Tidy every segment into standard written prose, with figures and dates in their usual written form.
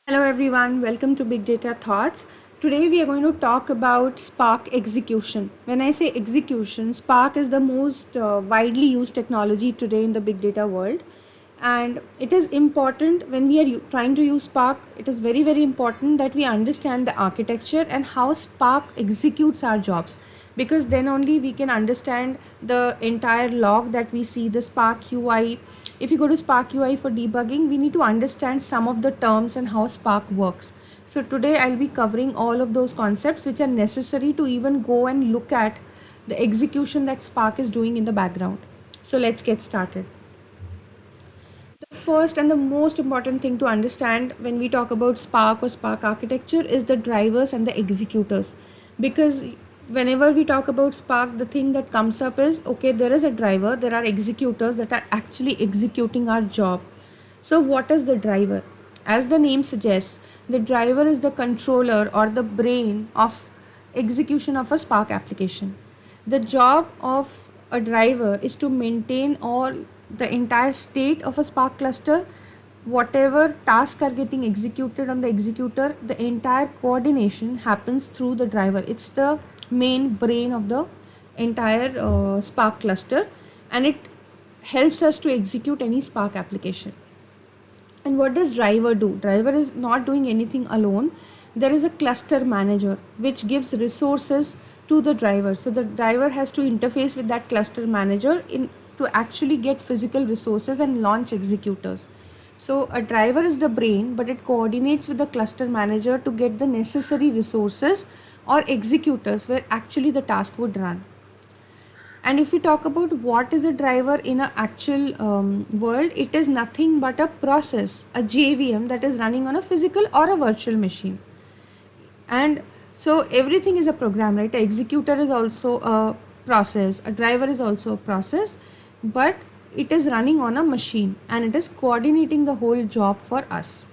Hello everyone, welcome to Big Data Thoughts. Today we are going to talk about Spark execution. When I say execution, Spark is the most widely used technology today in the big data world, and it is important when we are trying to use Spark. It is very important that we understand the architecture and how Spark executes our jobs, because then only we can understand the entire log that we see, the Spark UI. If you go to Spark UI for debugging, we need to understand some of the terms and how Spark works. So today I'll be covering all of those concepts which are necessary to even go and look at the execution that Spark is doing in the background. So let's get started. The first and the most important thing to understand when we talk about Spark or Spark architecture is the drivers and the executors. Because whenever we talk about Spark, the thing that comes up is okay, there is a driver, there are executors that are actually executing our job. So, what is the driver? As the name suggests, the driver is the controller or the brain of execution of a Spark application. The job of a driver is to maintain all the entire state of a Spark cluster. Whatever tasks are getting executed on the executor, the entire coordination happens through the driver. It's the main brain of the entire Spark cluster, and it helps us to execute any Spark application. And what does driver do? Driver is not doing anything alone. There is a cluster manager which gives resources to the driver. So the driver has to interface with that cluster manager in to actually get physical resources and launch executors. So a driver is the brain, but it coordinates with the cluster manager to get the necessary resources or executors where actually the task would run. And if we talk about what is a driver in an actual world, it is nothing but a process, a JVM that is running on a physical or a virtual machine. And so everything is a program, right? An executor is also a process, a driver is also a process, but it is running on a machine and it is coordinating the whole job for us.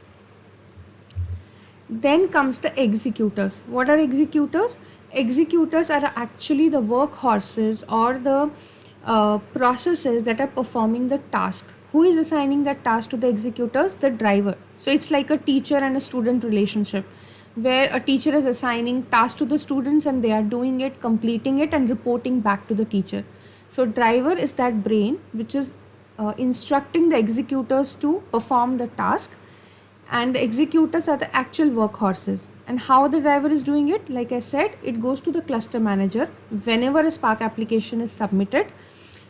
Then comes the executors. What are executors? Executors are actually the workhorses or the processes that are performing the task. Who is assigning that task to the executors? The driver. So it's like a teacher and a student relationship, where a teacher is assigning tasks to the students and they are doing it, completing it, and reporting back to the teacher. So driver is that brain which is instructing the executors to perform the task, and the executors are the actual workhorses. And how the driver is doing it, like I said, it goes to the cluster manager. Whenever a Spark application is submitted,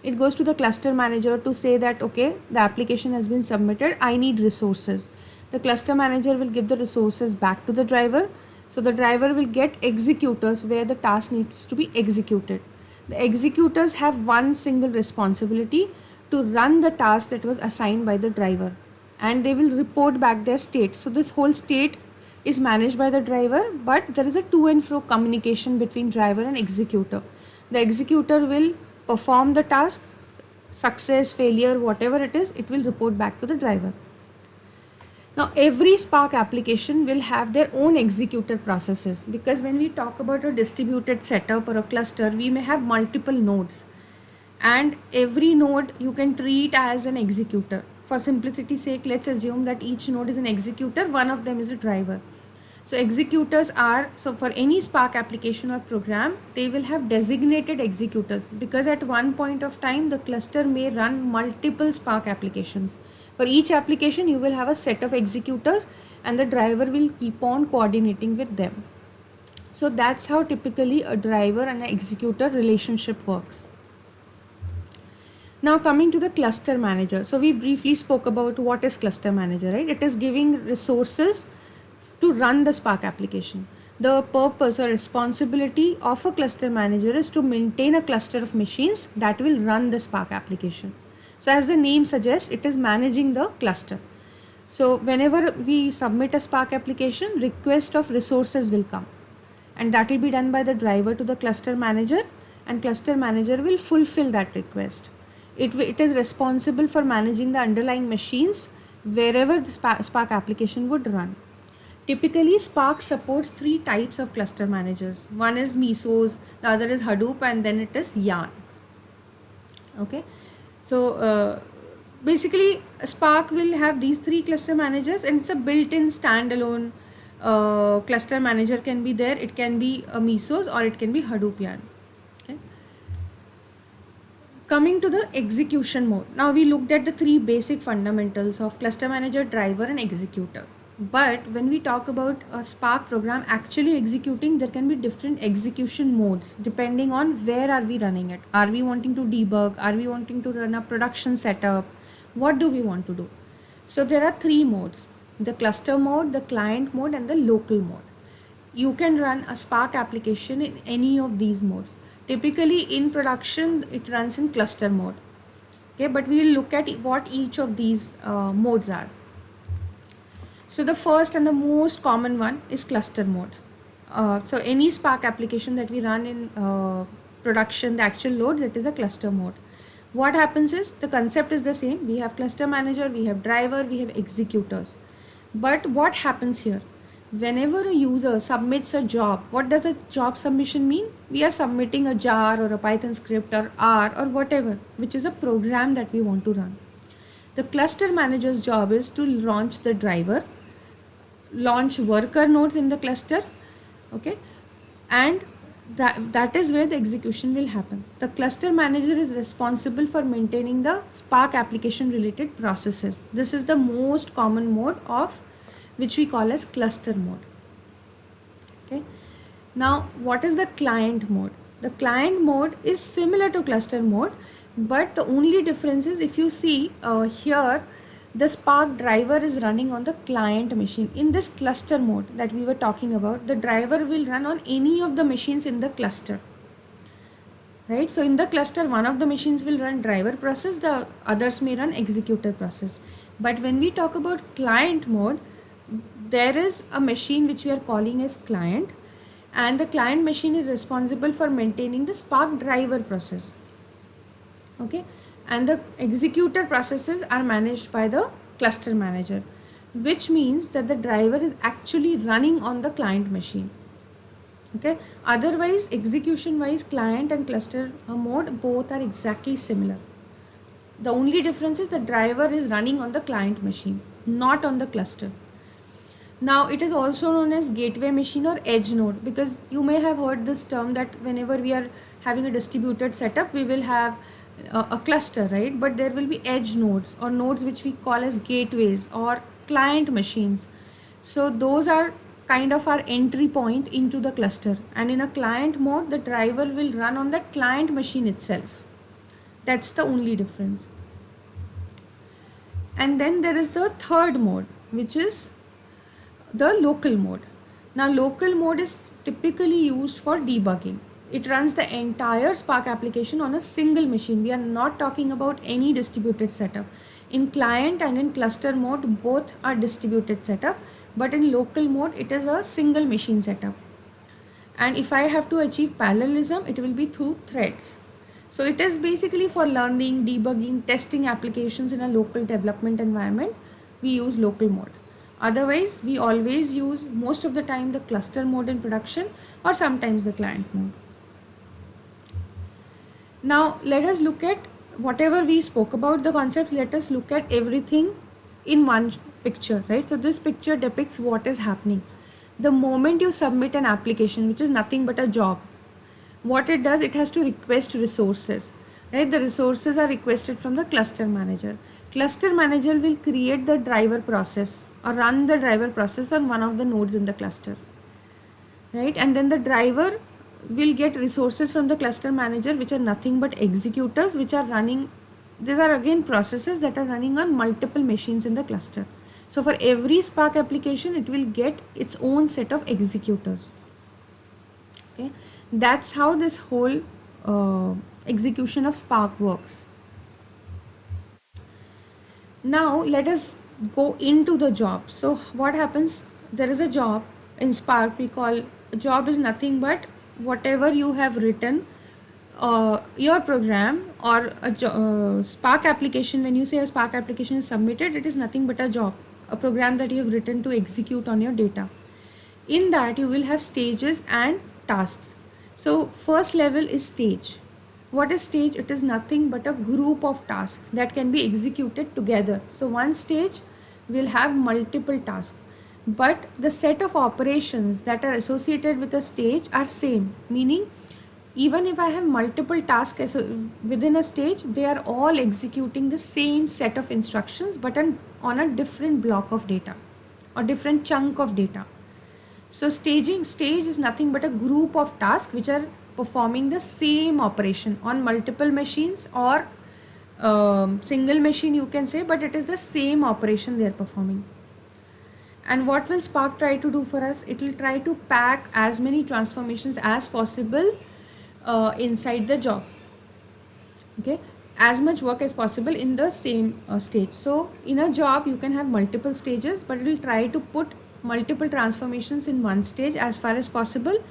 it goes to the cluster manager to say that okay, the application has been submitted, I need resources. The cluster manager will give the resources back to the driver. So the driver will get executors where the task needs to be executed. The executors have one single responsibility: to run the task that was assigned by the driver, and they will report back their state. So this whole state is managed by the driver, but there is a to and fro communication between driver and executor. The executor will perform the task, success, failure, whatever it will report back to the driver. Now every Spark application will have their own executor processes, because when we talk about a distributed setup or a cluster, we may have multiple nodes, and every node you can treat as an executor. For simplicity's sake, let's assume that each node is an executor, one of them is a driver. So executors are, so for any Spark application or program, they will have designated executors, because at one point of time the cluster may run multiple Spark applications. For each application you will have a set of executors, and the driver will keep on coordinating with them. So that's how typically a driver and an executor relationship works. Now coming to the cluster manager. So we briefly spoke about what is cluster manager, right? It is giving resources to run the Spark application. The purpose or responsibility of a cluster manager is to maintain a cluster of machines that will run the Spark application. So as the name suggests, it is managing the cluster. So whenever we submit a Spark application, request of resources will come, and that will be done by the driver to the cluster manager, and cluster manager will fulfill that request. It is responsible for managing the underlying machines wherever the Spark application would run. Typically, Spark supports three types of cluster managers. One is Mesos, the other is Hadoop, and then it is Yarn. Okay, so Basically, Spark will have these three cluster managers, and it's a built-in standalone cluster manager can be there. It can be a Mesos or it can be Hadoop yarn. Okay. Coming to the execution mode. Now we looked at the three basic fundamentals of cluster manager, driver and executor. But when we talk about a Spark program actually executing, there can be different execution modes depending on where are we running it. Are we wanting to debug? Are we wanting to run a production setup? What do we want to do? So there are three modes: the cluster mode, the client mode and the local mode. You can run a Spark application in any of these modes. Typically in production it runs in cluster mode. Okay, but we will look at what each of these modes are. So the first and the most common one is cluster mode. So any Spark application that we run in production, the actual loads, it is a cluster mode. What happens is the concept is the same. We have cluster manager, we have driver, we have executors. But what happens here? Whenever a user submits a job, what does a job submission mean? We are submitting a jar or a Python script or R or whatever, which is a program that we want to run. The cluster manager's job is to launch the driver, launch worker nodes in the cluster, okay, and that is where the execution will happen. The cluster manager is responsible for maintaining the Spark application related processes. This is the most common mode of which we call as cluster mode. Okay, now what is the client mode? The client mode is similar to cluster mode, but the only difference is, if you see here, the Spark driver is running on the client machine. In this cluster mode that we were talking about, the driver will run on any of the machines in the cluster, right? So in the cluster, one of the machines will run driver process, the others may run executor process. But when we talk about client mode, there is a machine which we are calling as client, and the client machine is responsible for maintaining the Spark driver process. Okay, and the executor processes are managed by the cluster manager, which means that the driver is actually running on the client machine. Okay, otherwise execution wise, client and cluster mode both are exactly similar. The only difference is the driver is running on the client machine, not on the cluster. Now it is also known as gateway machine or edge node, because you may have heard this term that whenever we are having a distributed setup, we will have a cluster, right? But there will be edge nodes or nodes which we call as gateways or client machines. So those are kind of our entry point into the cluster, and in a client mode the driver will run on the client machine itself. That's the only difference. And then there is the third mode, which is the local mode. Now local mode is typically used for debugging. It runs the entire Spark application on a single machine. We are not talking about any distributed setup. In client and in cluster mode, both are distributed setup, but in local mode it is a single machine setup. And if I have to achieve parallelism, it will be through threads. So it is basically for learning, debugging, testing applications in a local development environment. We use local mode. Otherwise, we always use most of the time the cluster mode in production, or sometimes the client mode. Now let us look at whatever we spoke about the concepts. Let us look at everything in one picture, right? So this picture depicts what is happening. The moment you submit an application, which is nothing but a job, what it does, it has to request resources, right? The resources are requested from the cluster manager. Cluster manager will create the driver process or run the driver process on one of the nodes in the cluster, right? And then the driver will get resources from the cluster manager, which are nothing but executors, which are running. These are again processes that are running on multiple machines in the cluster. So for every Spark application, it will get its own set of executors. Okay, that's how this whole execution of Spark works. Now let us go into the job. So what happens? There is a job in Spark. We call a job is nothing but whatever you have written, your program or a Spark application. When you say a Spark application is submitted, it is nothing but a job, a program that you have written to execute on your data. In that you will have stages and tasks. So first level is stage. What is stage? It is nothing but a group of tasks that can be executed together. So one stage will have multiple tasks, but the set of operations that are associated with a stage are same, meaning even if I have multiple tasks within a stage, they are all executing the same set of instructions but on a different block of data or different chunk of data. So stage is nothing but a group of tasks which are performing the same operation on multiple machines or single machine, you can say, but it is the same operation they are performing. And what will Spark try to do for us? It will try to pack as many transformations as possible inside the job. Okay, as much work as possible in the same stage. So in a job you can have multiple stages, but it will try to put multiple transformations in one stage as far as possible.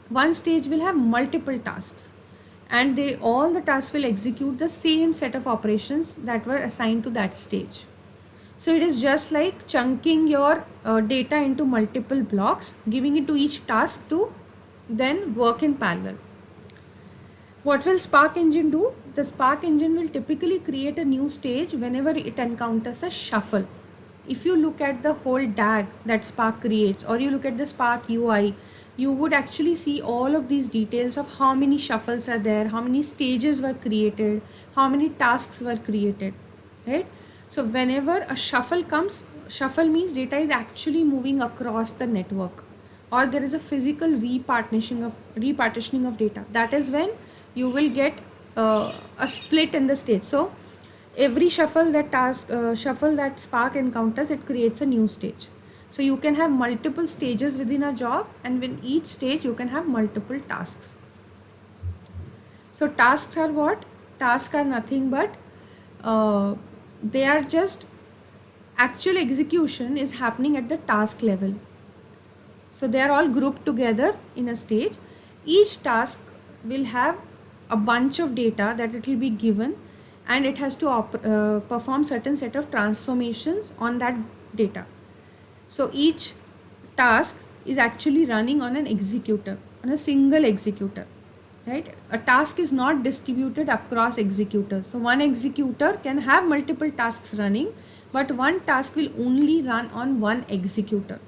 One stage will have multiple tasks, and all the tasks will execute the same set of operations that were assigned to that stage. So it is just like chunking your data into multiple blocks, giving it to each task to then work in parallel. What will Spark engine do? The Spark engine will typically create a new stage whenever it encounters a shuffle. If you look at the whole DAG that Spark creates, or you look at the Spark UI, you would actually see all of these details of how many shuffles are there, how many stages were created, how many tasks were created, right? So whenever a shuffle comes, shuffle means data is actually moving across the network, or there is a physical repartitioning of data. That is when you will get a split in the stage. So every shuffle that Spark encounters, it creates a new stage. So you can have multiple stages within a job, and within each stage you can have multiple tasks. So tasks are what? Tasks are nothing but they are just actual execution is happening at the task level. So they are all grouped together in a stage. Each task will have a bunch of data that it will be given, and it has to perform certain set of transformations on that data. So each task is actually running on an executor, on a single executor, right? A task is not distributed across executors. So one executor can have multiple tasks running, but one task will only run on one executor.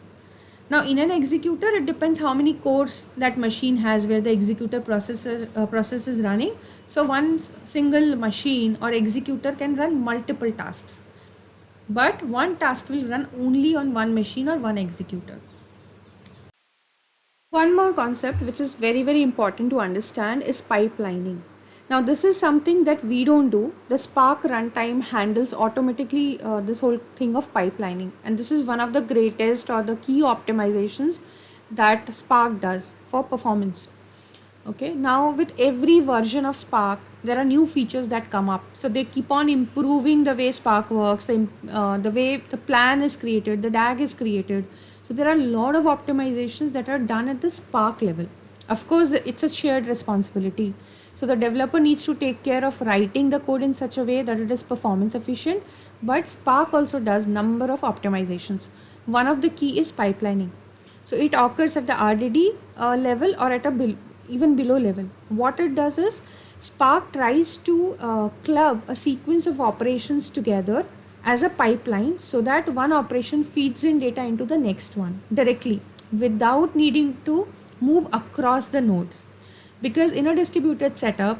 Now in an executor, it depends how many cores that machine has where the executor process is running. So one single machine or executor can run multiple tasks, but one task will run only on one machine or one executor. One more concept which is very important to understand is pipelining. Now this is something that we don't do. The Spark runtime handles automatically this whole thing of pipelining, and this is one of the greatest or the key optimizations that Spark does for performance. Okay, now with every version of Spark there are new features that come up, so they keep on improving the way Spark works, the way the plan is created, the DAG is created. So there are a lot of optimizations that are done at the Spark level. Of course it's a shared responsibility, so the developer needs to take care of writing the code in such a way that it is performance efficient, but Spark also does number of optimizations. One of the key is pipelining. So it occurs at the RDD level or at a even below level. What it does is Spark tries to club a sequence of operations together as a pipeline, so that one operation feeds in data into the next one directly without needing to move across the nodes. Because in a distributed setup,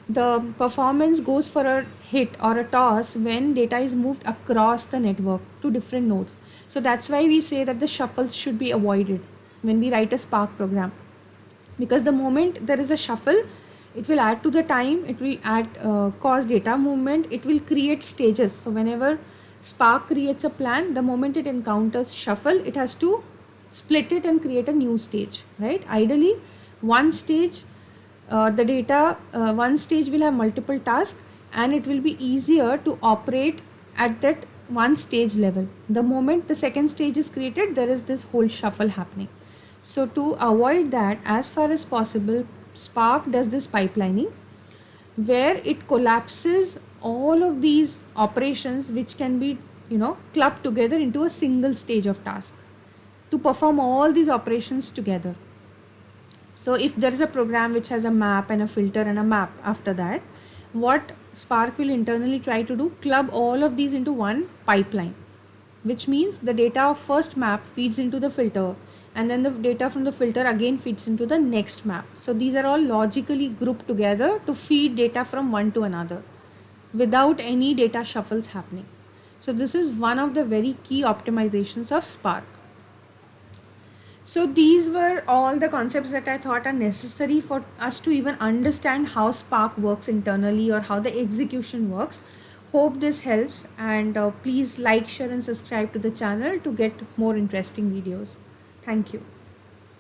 the performance goes for a hit or a toss when data is moved across the network to different nodes. So that's why we say that the shuffles should be avoided when we write a Spark program, because the moment there is a shuffle, it will add to the time, it will add cause data movement, it will create stages. So whenever Spark creates a plan, the moment it encounters shuffle, it has to split it and create a new stage, right? Ideally one stage one stage will have multiple tasks, and it will be easier to operate at that one stage level. The moment the second stage is created, there is this whole shuffle happening. So to avoid that, as far as possible, Spark does this pipelining where it collapses all of these operations which can be clubbed together into a single stage of task to perform all these operations together. So if there is a program which has a map and a filter and a map after that, what Spark will internally try to do, club all of these into one pipeline, which means the data of first map feeds into the filter, and then the data from the filter again feeds into the next map. So these are all logically grouped together to feed data from one to another without any data shuffles happening. So this is one of the very key optimizations of Spark. So these were all the concepts that I thought are necessary for us to even understand how Spark works internally or how the execution works. Hope this helps, and please like, share and subscribe to the channel to get more interesting videos. Thank you.